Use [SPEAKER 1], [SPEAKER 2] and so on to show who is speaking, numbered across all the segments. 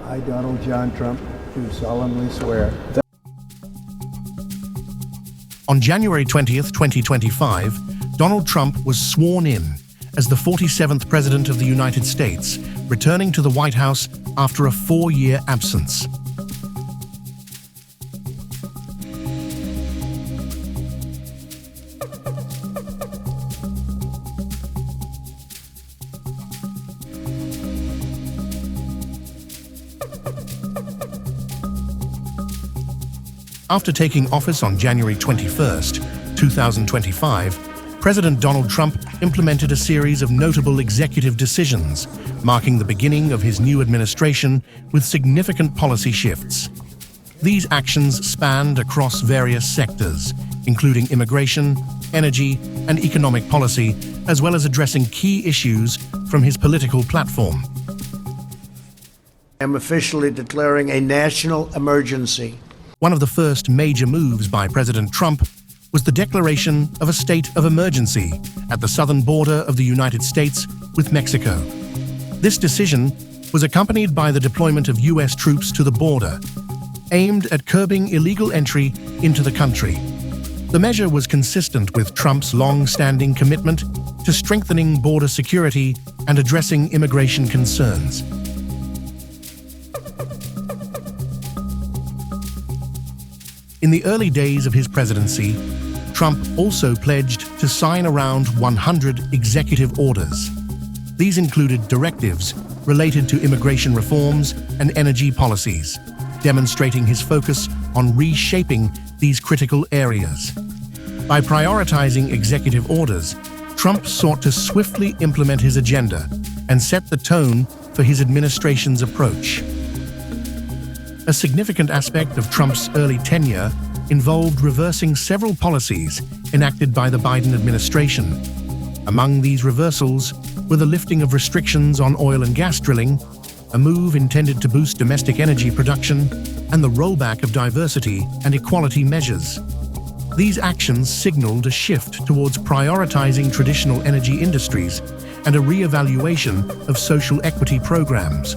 [SPEAKER 1] I, Donald John Trump, do solemnly swear that
[SPEAKER 2] On January 20th, 2025, Donald Trump was sworn in as the 47th President of the United States, returning to the White House after a 4-year absence. After taking office on January 21st, 2025, President Donald Trump implemented a series of notable executive decisions, marking the beginning of his new administration with significant policy shifts. These actions spanned across various sectors, including immigration, energy, and economic policy, as well as addressing key issues from his political platform.
[SPEAKER 1] I am officially declaring a national emergency.
[SPEAKER 2] One of the first major moves by President Trump was the declaration of a state of emergency at the southern border of the United States with Mexico. This decision was accompanied by the deployment of U.S. troops to the border, aimed at curbing illegal entry into the country. The measure was consistent with Trump's long-standing commitment to strengthening border security and addressing immigration concerns. In the early days of his presidency, Trump also pledged to sign around 100 executive orders. These included directives related to immigration reforms and energy policies, demonstrating his focus on reshaping these critical areas. By prioritizing executive orders, Trump sought to swiftly implement his agenda and set the tone for his administration's approach. A significant aspect of Trump's early tenure involved reversing several policies enacted by the Biden administration. Among these reversals were the lifting of restrictions on oil and gas drilling, a move intended to boost domestic energy production, and the rollback of diversity and equality measures. These actions signaled a shift towards prioritizing traditional energy industries and a re-evaluation of social equity programs.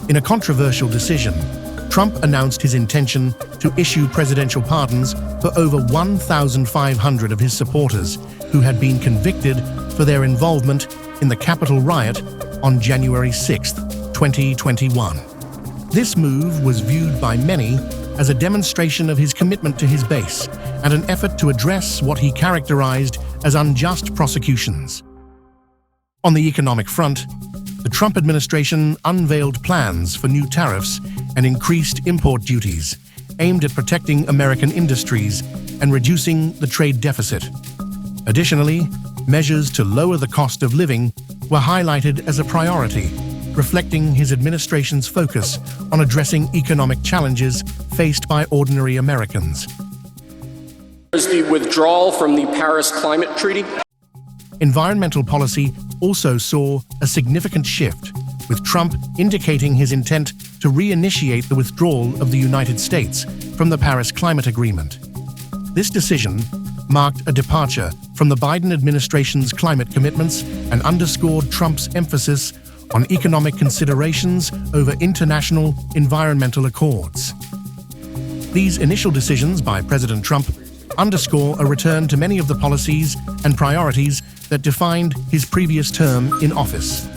[SPEAKER 2] In a controversial decision, Trump announced his intention to issue presidential pardons for over 1,500 of his supporters who had been convicted for their involvement in the Capitol riot on January 6, 2021. This move was viewed by many as a demonstration of his commitment to his base and an effort to address what he characterized as unjust prosecutions. On the economic front, the Trump administration unveiled plans for new tariffs and increased import duties, aimed at protecting American industries and reducing the trade deficit. Additionally, measures to lower the cost of living were highlighted as a priority, reflecting his administration's focus on addressing economic challenges faced by ordinary Americans.
[SPEAKER 3] Is the withdrawal from the Paris Climate Treaty?
[SPEAKER 2] Environmental policy also saw a significant shift, with Trump indicating his intent to reinitiate the withdrawal of the United States from the Paris Climate Agreement. This decision marked a departure from the Biden administration's climate commitments and underscored Trump's emphasis on economic considerations over international environmental accords. These initial decisions by President Trump underscore a return to many of the policies and priorities that defined his previous term in office.